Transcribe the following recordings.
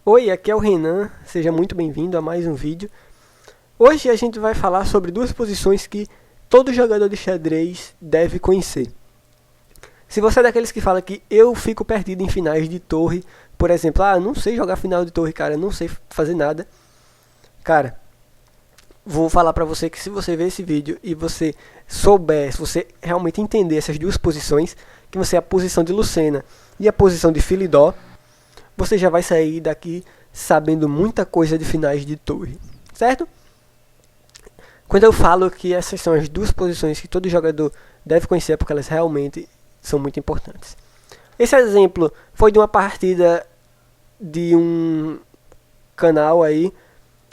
Oi, aqui é o Renan, seja muito bem-vindo a mais um vídeo. Hoje a gente vai falar sobre duas posições que todo jogador de xadrez deve conhecer. Se você é daqueles que fala que eu fico perdido em finais de torre, por exemplo, não sei jogar final de torre, cara, não sei fazer nada. Cara, vou falar pra você que se você ver esse vídeo e você souber, se você realmente entender essas duas posições, que você é a posição de Lucena e a posição de Philidor, você já vai sair daqui sabendo muita coisa de finais de torre, certo? Quando eu falo que essas são as duas posições que todo jogador deve conhecer, porque elas realmente são muito importantes. Esse exemplo foi de uma partida de um canal aí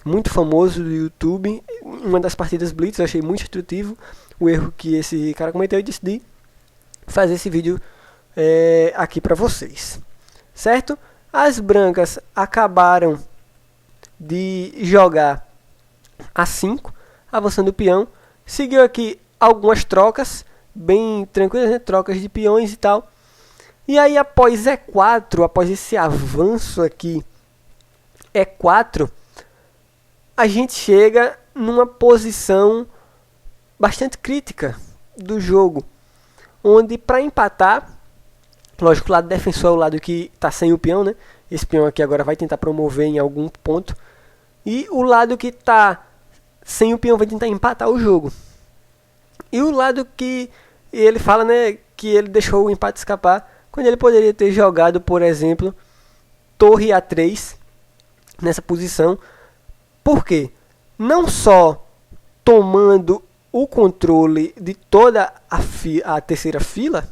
muito famoso do YouTube, uma das partidas Blitz. Eu achei muito instrutivo o erro que esse cara cometeu e decidi fazer esse vídeo aqui para vocês, certo? As brancas acabaram de jogar A5, avançando o peão. Seguiu aqui algumas trocas, bem tranquilas, né? Trocas de peões e tal. E aí após E4, após esse avanço aqui, E4, a gente chega numa posição bastante crítica do jogo, onde para empatar, lógico, o lado defensor é o lado que está sem o peão, né? Esse peão aqui agora vai tentar promover em algum ponto. E o lado que está sem o peão vai tentar empatar o jogo. E o lado que ele fala, né, que ele deixou o empate escapar, quando ele poderia ter jogado, por exemplo, torre A3 nessa posição. Por quê? Não só tomando o controle de toda a terceira fila,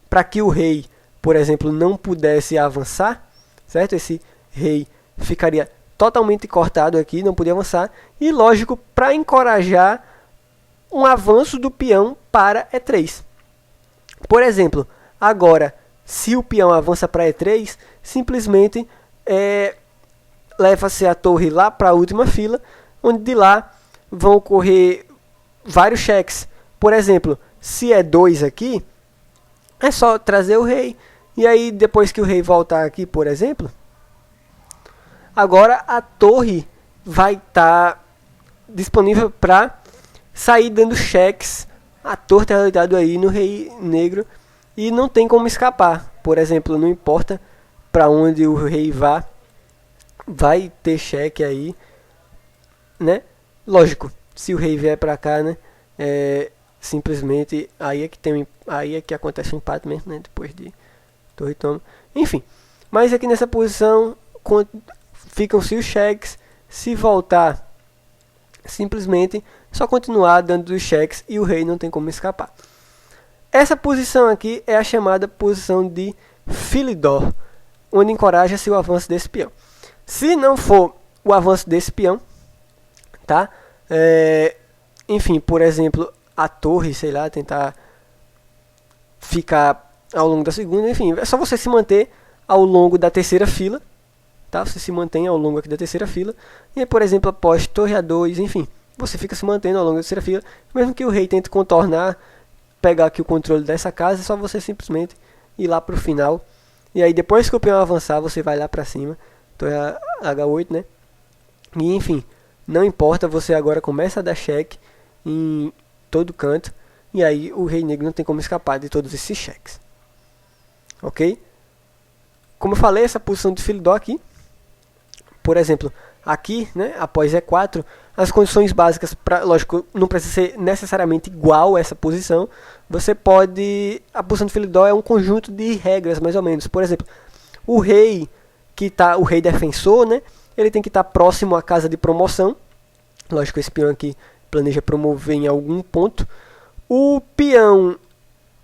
para que o rei, por exemplo, não pudesse avançar, certo? Esse rei ficaria totalmente cortado aqui, não podia avançar. E lógico, para encorajar um avanço do peão para E3. Por exemplo, agora, se o peão avança para E3, simplesmente leva-se a torre lá para a última fila, onde de lá vão ocorrer vários cheques. Por exemplo, se é 2 aqui, é só trazer o rei. E aí, depois que o rei voltar aqui, por exemplo, agora a torre vai estar disponível para sair dando cheques. A torre está deitado aí no rei negro e não tem como escapar. Por exemplo, não importa para onde o rei vá, vai ter cheque aí, né? Lógico, se o rei vier para cá, né? Simplesmente aí é que acontece o empate mesmo, né? Depois de torre toma. Enfim, mas aqui nessa posição ficam-se os cheques. Se voltar, simplesmente só continuar dando os cheques e o rei não tem como escapar. Essa posição aqui é a chamada posição de Philidor, onde encoraja-se o avanço desse peão. Se não for o avanço desse peão, tá? Enfim, por exemplo, a torre, sei lá, tentar ficar ao longo da segunda, enfim, é só você se manter ao longo da terceira fila, tá? Você se mantém ao longo aqui da terceira fila, e aí, por exemplo, após torre A2, enfim, você fica se mantendo ao longo da terceira fila, mesmo que o rei tente contornar, pegar aqui o controle dessa casa, é só você simplesmente ir lá pro final, e aí depois que o peão avançar, você vai lá pra cima, torre H8, né? E enfim, não importa, você agora começa a dar cheque em todo canto, e aí o rei negro não tem como escapar de todos esses cheques. Ok? Como eu falei, essa posição de Philidor aqui, por exemplo, aqui, né, após E4, as condições básicas, lógico, não precisa ser necessariamente igual a essa posição, você pode, a posição de Philidor é um conjunto de regras, mais ou menos. Por exemplo, o rei o rei defensor, né, ele tem que estar próximo à casa de promoção. Lógico, esse peão aqui planeja promover em algum ponto. O peão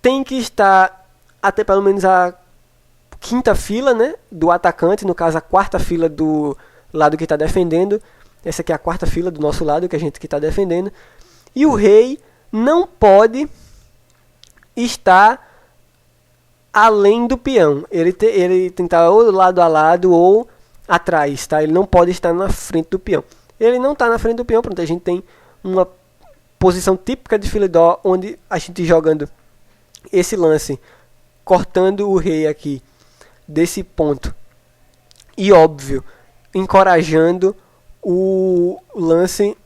tem que estar até pelo menos a quinta fila, né, do atacante, no caso a quarta fila do lado que está defendendo. Essa aqui é a quarta fila do nosso lado, que a gente que está defendendo. E o rei não pode estar além do peão. Ele tem que estar ou lado a lado ou atrás, tá? Ele não pode estar na frente do peão. Ele não está na frente do peão, pronto, a gente tem uma posição típica de Philidor, onde a gente jogando esse lance, cortando o rei aqui desse ponto e óbvio, encorajando o lance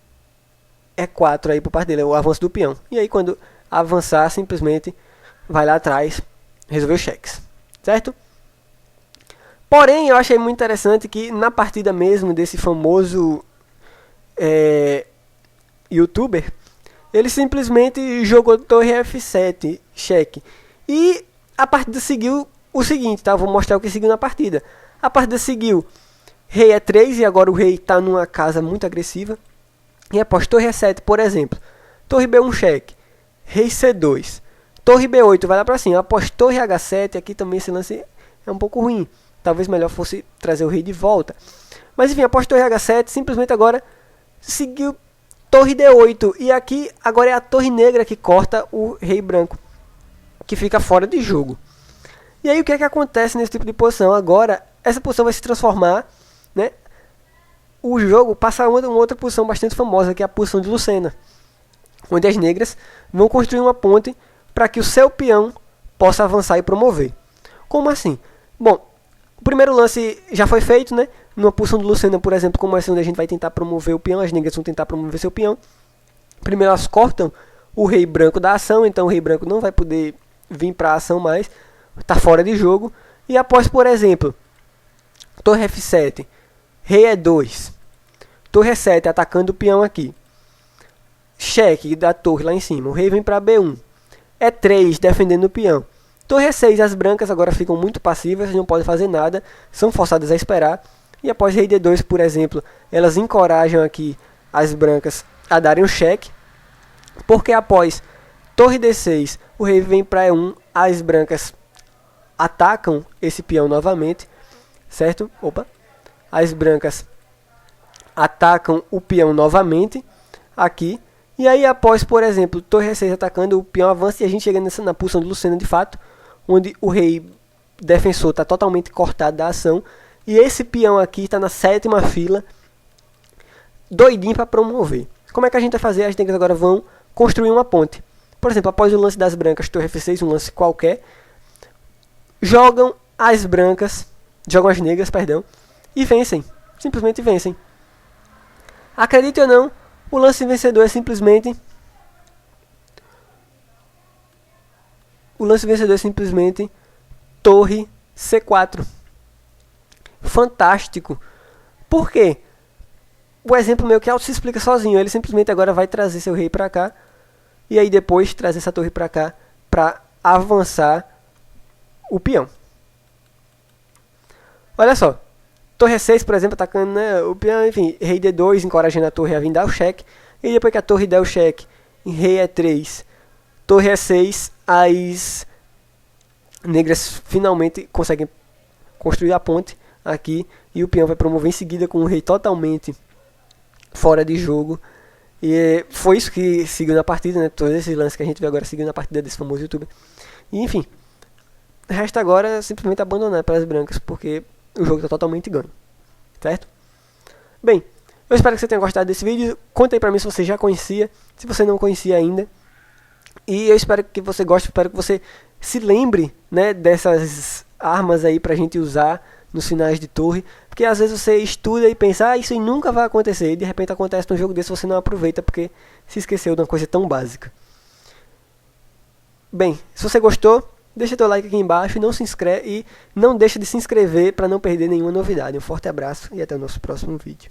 E4 aí por parte dele, o avanço do peão. E aí quando avançar, simplesmente vai lá atrás resolver os cheques, certo? Porém, eu achei muito interessante que na partida mesmo desse famoso youtuber, ele simplesmente jogou torre F7, cheque. E a partida seguiu o seguinte, tá? Vou mostrar o que seguiu na partida. A partida seguiu rei E3 e agora o rei está numa casa muito agressiva. E após torre E7, por exemplo, torre B1 cheque, rei C2, torre B8 vai lá pra cima. Após torre H7, aqui também esse lance é um pouco ruim. Talvez melhor fosse trazer o rei de volta. Mas enfim, após torre H7, simplesmente agora seguiu torre D8. E aqui agora é a torre negra que corta o rei branco, que fica fora de jogo. E aí o que é que acontece nesse tipo de posição? Agora, essa posição vai se transformar, né? O jogo passa a uma outra posição bastante famosa, que é a posição de Lucena, onde as negras vão construir uma ponte para que o seu peão possa avançar e promover. Como assim? Bom, o primeiro lance já foi feito, né? Numa posição de Lucena, por exemplo, como essa, onde a gente vai tentar promover o peão, as negras vão tentar promover seu peão. Primeiro elas cortam o rei branco da ação, então o rei branco não vai poder vir para a ação mais, está fora de jogo. E após, por exemplo, torre F7, rei E2, torre E7 atacando o peão aqui, cheque da torre lá em cima, o rei vem para B1, E3 defendendo o peão, torre E6, as brancas agora ficam muito passivas, não podem fazer nada, são forçadas a esperar. E após rei D2, por exemplo, elas encorajam aqui as brancas a darem um cheque, porque após torre D6, o rei vem para E1, as brancas atacam esse peão novamente, certo? Opa! As brancas atacam o peão novamente aqui. E aí após, por exemplo, torre E6 atacando, o peão avança e a gente chega na posição de Lucena de fato, onde o rei defensor está totalmente cortado da ação. E esse peão aqui está na 7ª fila, doidinho para promover. Como é que a gente vai fazer? As negras agora vão construir uma ponte. Por exemplo, após o lance das brancas, torre F6, um lance qualquer, jogam as negras, perdão, e vencem. Simplesmente vencem. Acredite ou não, o lance vencedor é simplesmente torre C4. Fantástico. Por quê? O exemplo meu que auto se explica sozinho. Ele simplesmente agora vai trazer seu rei para cá e aí depois trazer essa torre para cá para avançar o peão. Olha só. Torre E6, por exemplo, atacando, né, o peão, enfim, rei D2, encorajando a torre a vir dar o cheque. E depois que a torre der o cheque, rei E3, torre E6, as negras finalmente conseguem construir a ponte aqui. E o peão vai promover em seguida com o rei totalmente fora de jogo. E foi isso que seguiu na partida, né? Todos esses lances que a gente vê agora seguindo na partida desse famoso youtuber. E, enfim, resta agora simplesmente abandonar para as brancas, porque o jogo está totalmente ganho, certo? Bem, eu espero que você tenha gostado desse vídeo. Conta aí pra mim se você já conhecia, se você não conhecia ainda. E eu espero que você goste, espero que você se lembre, né, dessas armas aí pra gente usar nos finais de torre. Porque às vezes você estuda e pensa, isso aí nunca vai acontecer. E de repente acontece num jogo desse, você não aproveita porque se esqueceu de uma coisa tão básica. Bem, se você gostou, deixa teu like aqui embaixo e não deixa de se inscrever para não perder nenhuma novidade. Um forte abraço e até o nosso próximo vídeo.